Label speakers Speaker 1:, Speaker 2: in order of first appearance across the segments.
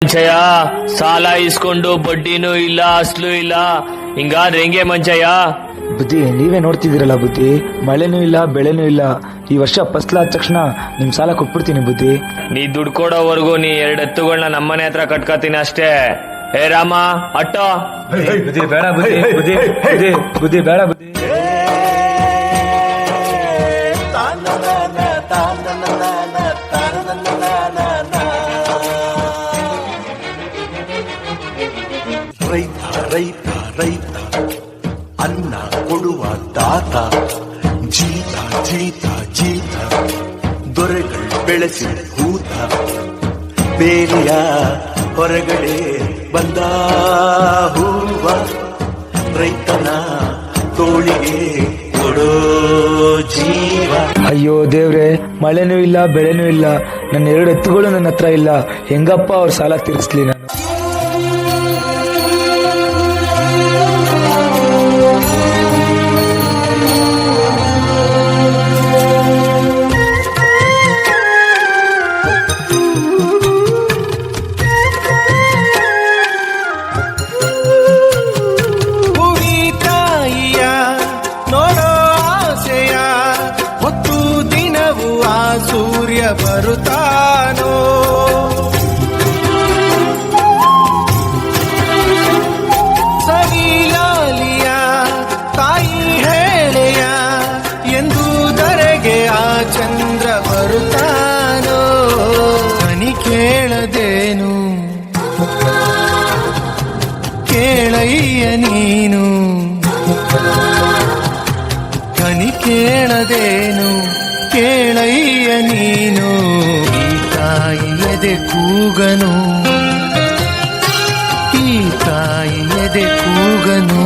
Speaker 1: ಮಂಚಯ್ಯ, ಸಾಲ ಇಸ್ಕೊಂಡು ಬಡ್ಡಿನೂ ಇಲ್ಲ ಅಸ್ಲು ಇಲ್ಲ, ಹಿಂಗಾದ್ರೆ ಹೆಂಗೆ ಮಂಚಯ್ಯ?
Speaker 2: ಬುದ್ಧಿ, ನೀವೇ ನೋಡ್ತಿದ್ದೀರಲ್ಲ ಬುದ್ಧಿ, ಮಳೆನೂ ಇಲ್ಲ ಬೆಳೆನೂ ಇಲ್ಲ. ಈ ವರ್ಷ ಫಸ್ಲಾದ ತಕ್ಷಣ ನಿಮ್ ಸಾಲ ಕೊಟ್ಬಿಡ್ತೀನಿ ಬುದ್ಧಿ.
Speaker 1: ನೀ ದುಡ್ಡು ಕೊಡೋವರೆಗೂ ನೀ 2 ಎತ್ತುಗಳನ್ನ ನಮ್ಮನೆ ಹತ್ರ ಕಟ್ಕೋತೀನಿ ಅಷ್ಟೇ. ಹೇ ರಾಮ, ಅಟ್ಟೋ.
Speaker 2: ಬುದ್ಧಿ ಬೇಡ ಬುದ್ಧಿ, ಬುದ್ಧಿ ಬುದ್ಧಿ ಬುದ್ಧಿ ಬೇಡ ಬುದ್ಧಿ.
Speaker 3: ರೈತ ರೈತ ರೈತ ಅನ್ನ ಕೊಡುವ ತಾತ, ಜೀತ ಜೀತ ಜೀತ ದೊರೆಗಳು ಬೆಳೆಸಿ ಹೂತ, ಬೇಲಿಯ ಹೊರಗಡೆ ಬಂದ ಹೂವ, ರೈತನ ತೋಳಿಗೆ ಕೊಡೋ ಜೀವ.
Speaker 2: ಅಯ್ಯೋ ದೇವ್ರೆ, ಮಳೆನೂ ಇಲ್ಲ ಬೆಳೆನೂ ಇಲ್ಲ, ನನ್ನ 2 ಎತ್ತುಗಳು ನನ್ನ ಹತ್ರ ಇಲ್ಲ. ಹೆಂಗಪ್ಪ ಅವ್ರ ಸಾಲ ತೀರಿಸ್ಲಿ ನಾನು?
Speaker 4: ಸೂರ್ಯ ಬರುತ್ತಾನೋ, ಸರಿಲಾಲಿಯ ತಾಯಿ ಹೇಳೆಯ ಎಂದುದರೆಗೆ ಆ ಚಂದ್ರ ಬರುತ್ತಾನೋ. ಕನಿ ಕೇಳದೇನು ಕೇಳಯ್ಯ ನೀನು, ಕನಿ ಕೇಳದೇನು ಕೇಳಯ್ಯ ನೀನು. ಈ ತಾಯಿ ಎದೆ ಕೂಗನು, ಈ ತಾಯಿ ಎದೆ ಕೂಗನು.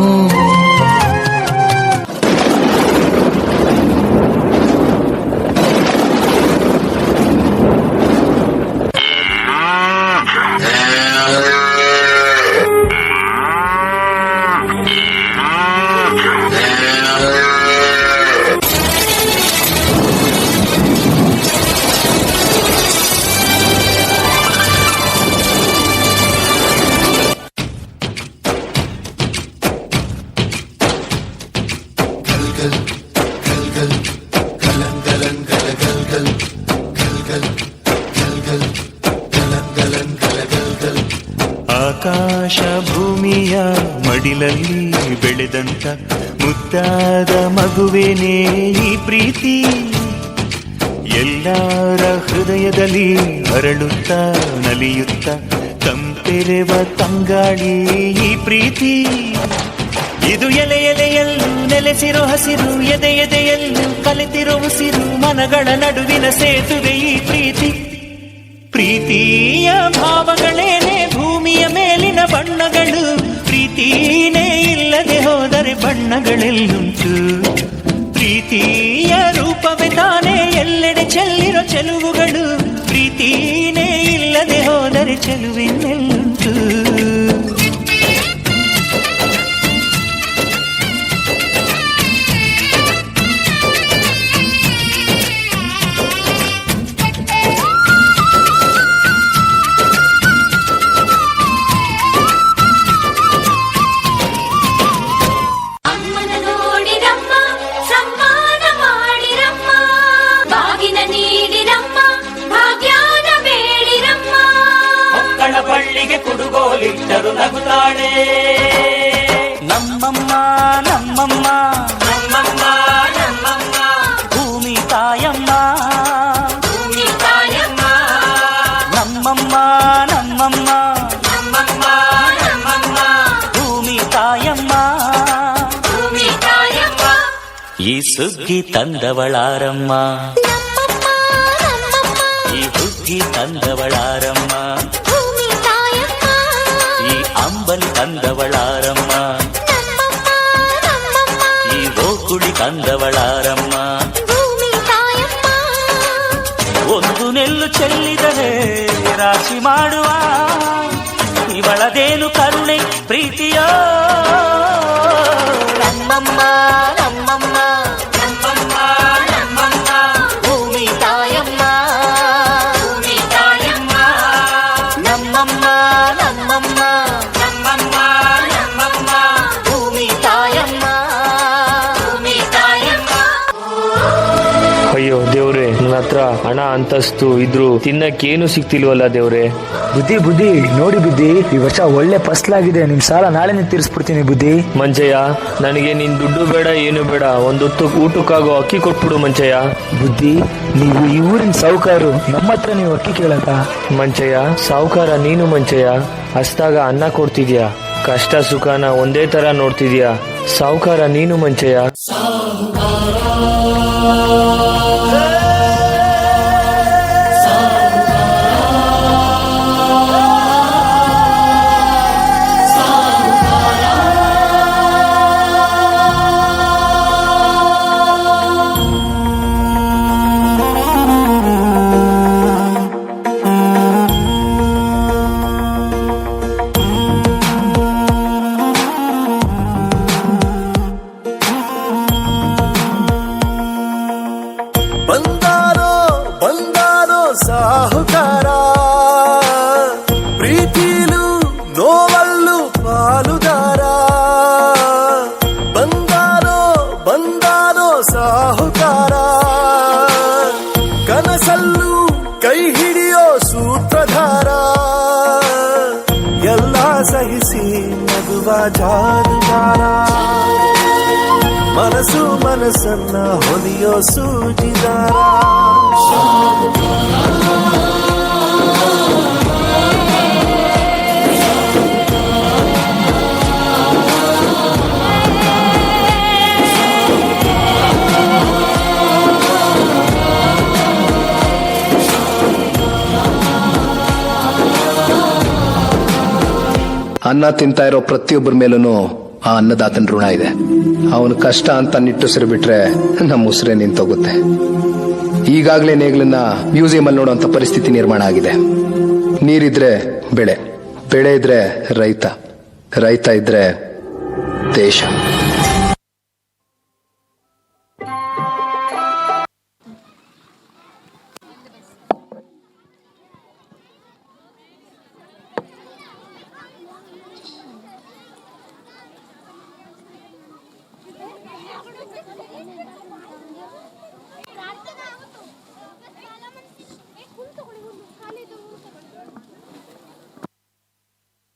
Speaker 5: ಆಕಾಶ ಭೂಮಿಯ ಮಡಿಲಲ್ಲಿ ಬೆಳೆದಂತ ಮುದ್ದಾದ ಮಗುವೇನೇ ಈ ಪ್ರೀತಿ, ಎಲ್ಲರ ಹೃದಯದಲ್ಲಿ ಅರಳುತ್ತ ನಲಿಯುತ್ತ ತಂಪೆರೆವ ತಂಗಾಳಿ ಈ ಪ್ರೀತಿ. ಇದು ಎಲೆ ಎಲೆಯಲ್ಲೂ ನೆಲೆಸಿರೋ ಹಸಿರು, ಎದೆ ಎದೆಯಲ್ಲೂ ಕಲಿತಿರೋ ಉಸಿರು, ಮನಗಳ ನಡುವಿನ ಸೇತುವೆ ಈ ಪ್ರೀತಿ. ಪ್ರೀತಿಯ ಭಾವಗಳೇನೆ ಭೂಮಿಯ ಮೇಲಿನ ಬಣ್ಣಗಳು, ಪ್ರೀತಿನೇ ಇಲ್ಲದೆ ಹೋದರೆ ಬಣ್ಣಗಳೆಲ್ಲುಂಟು. ಪ್ರೀತಿಯ ರೂಪವೇ ತಾನೇ ಎಲ್ಲೆಡೆ ಚೆಲ್ಲಿರೋ ಚೆಲುವುಗಳು, ಪ್ರೀತಿನೇ ಇಲ್ಲದೆ ಹೋದರೆ ಚೆಲುವಿನೆಲ್ಲುಂಟು.
Speaker 1: ಬಳ್ಳಿಗೆ ಕುಡುಗೋಲಿಟ್ಟರು ನಗುತ್ತಾಳೆ
Speaker 5: ನಮ್ಮಮ್ಮ ನಮ್ಮಮ್ಮ
Speaker 1: ನಮ್ಮಮ್ಮ ನಮ್ಮಮ್ಮ,
Speaker 5: ಭೂಮಿ ತಾಯಮ್ಮ,
Speaker 1: ಭೂಮಿ ತಾಯಮ್ಮ
Speaker 5: ನಮ್ಮಮ್ಮ ನಮ್ಮಮ್ಮ
Speaker 1: ನಮ್ಮಮ್ಮ ನಮ್ಮಮ್ಮ,
Speaker 5: ಭೂಮಿ ತಾಯಮ್ಮ.
Speaker 1: ಭೂಮಿ ತಾಯಮ್ಮ.
Speaker 5: ಈ ಸುಗ್ಗಿ ತಂದವಳಾರಮ್ಮ, ಈ ಹುಗ್ಗಿ ತಂದವಳಾರಮ್ಮ, ಈ ಅಂಬಲಿ ತಂದವಳಾರಮ್ಮ, ಈ ಓಕುಳಿ ತಂದವಳಾರಮ್ಮ. ಒಂದು ನೆಲ್ಲು ಚೆಲ್ಲಿದರೆ ರಾಶಿ ಮಾಡುವ ಇವಳದೇನು ಕರುಣೆ ಪ್ರೀತಿಯೋ. ನಮ್ಮಮ್ಮ ನಮ್ಮಮ್ಮ
Speaker 1: ನಮ್ಮಮ್ಮ ನಮ್ಮಮ್ಮ,
Speaker 5: ಭೂಮಿ ತಾಯಮ್ಮ,
Speaker 1: ಭೂಮಿ ತಾಯಮ್ಮ
Speaker 5: ನಮ್ಮಮ್ಮ ನಮ್ಮಮ್ಮ ನಮ್ಮಮ್ಮ ನಮ್ಮಮ್ಮ ಭೂಮಿ ತಾಯಮ್ಮ ಭೂಮಿ ತಾಯಮ್ಮ.
Speaker 1: ಅಯ್ಯೋ ದೇವ್ರೆ, ನನ್ನ ಹತ್ರ ಹಣ ಅಂತಸ್ತು ಇದ್ರು ತಿನ್ನಕ್ಕೇನು ಸಿಕ್ತಿಲ್ವಲ್ಲ ದೇವ್ರೆ.
Speaker 2: ಬುದ್ಧಿ ಬುದ್ಧಿ ನೋಡಿ ಬುದ್ಧಿ, ಈ ವರ್ಷ ಒಳ್ಳೆ ಫಸ್ಲಾಗಿದೆ. ನಿಮ್ ಸಾಲ ನಾಳೆನೇ ತೀರಿಸ್ಬಿಡ್ತೀನಿ ಬುದ್ಧಿ.
Speaker 1: ಮಂಚಯ್ಯ, ನನಗೆ ನಿನ್ ದುಡ್ಡು ಬೇಡ ಏನು ಬೇಡ, ಒಂದೊತ್ತು ಊಟಕ್ಕಾಗೋ ಅಕ್ಕಿ ಕೊಟ್ಬಿಡು ಮಂಚಯ್ಯ.
Speaker 2: ಬುದ್ಧಿ, ನೀವು ಈ ಊರಿನ ಸಾಹುಕಾರು, ನಮ್ಮ ಹತ್ರ ನೀವು ಅಕ್ಕಿ ಕೇಳಕ?
Speaker 1: ಮಂಚಯ್ಯ, ಸಾವುಕಾರ ನೀನು ಮಂಚಯ್ಯ. ಹಸ್ದಾಗ ಅನ್ನ ಕೊಡ್ತಿದ್ಯಾ, ಕಷ್ಟ ಸುಖನ ಒಂದೇ ತರ ನೋಡ್ತಿದ್ಯಾ. ಸಾವುಕಾರ ನೀನು ಮಂಚಯ್ಯ.
Speaker 3: ಬಂದಾರೋ ಬಂದಾರೋ ಸಾಹುಕಾರ, ಪ್ರೀತಿಲು ನೋವಲ್ಲು ಪಾಲುದಾರ. ಬಂದಾರೋ ಬಂದಾರೋ ಸಾಹುಕಾರ, ಕನಸಲ್ಲು ಕೈ ಹಿಡಿಯೋ ಸೂತ್ರಧಾರ. ಎಲ್ಲ ಸಹಿಸಿ ನಗುವ ಜಾರುಗಾರ, ಮನಸ್ಸು ಮನಸ್ಸನ್ನ ಹೊಲಿಯೋ ಸೂಜಿದಾರ.
Speaker 6: ಅನ್ನ ತಿಂತಾ ಇರೋ ಪ್ರತಿಯೊಬ್ಬರ ಮೇಲೂ ಆ ಅನ್ನದಾತನ ಋಣ ಇದೆ. ಅವನ ಕಷ್ಟ ಅಂತ ನಿಟ್ಟುಸಿರು ಬಿಟ್ರೆ ನಮ್ಮ ಉಸಿರೇ ನಿಂತೋಗುತ್ತೆ. ಈಗಾಗಲೇ ನೇಗಿಲನ್ನ ಮ್ಯೂಸಿಯಂ ಅಲ್ಲಿ ನೋಡುವಂತ ಪರಿಸ್ಥಿತಿ ನಿರ್ಮಾಣ ಆಗಿದೆ. ನೀರಿದ್ರೆ ಬೆಳೆ, ಬೆಳೆ ಇದ್ರೆ ರೈತ, ರೈತ ಇದ್ರೆ ದೇಶ.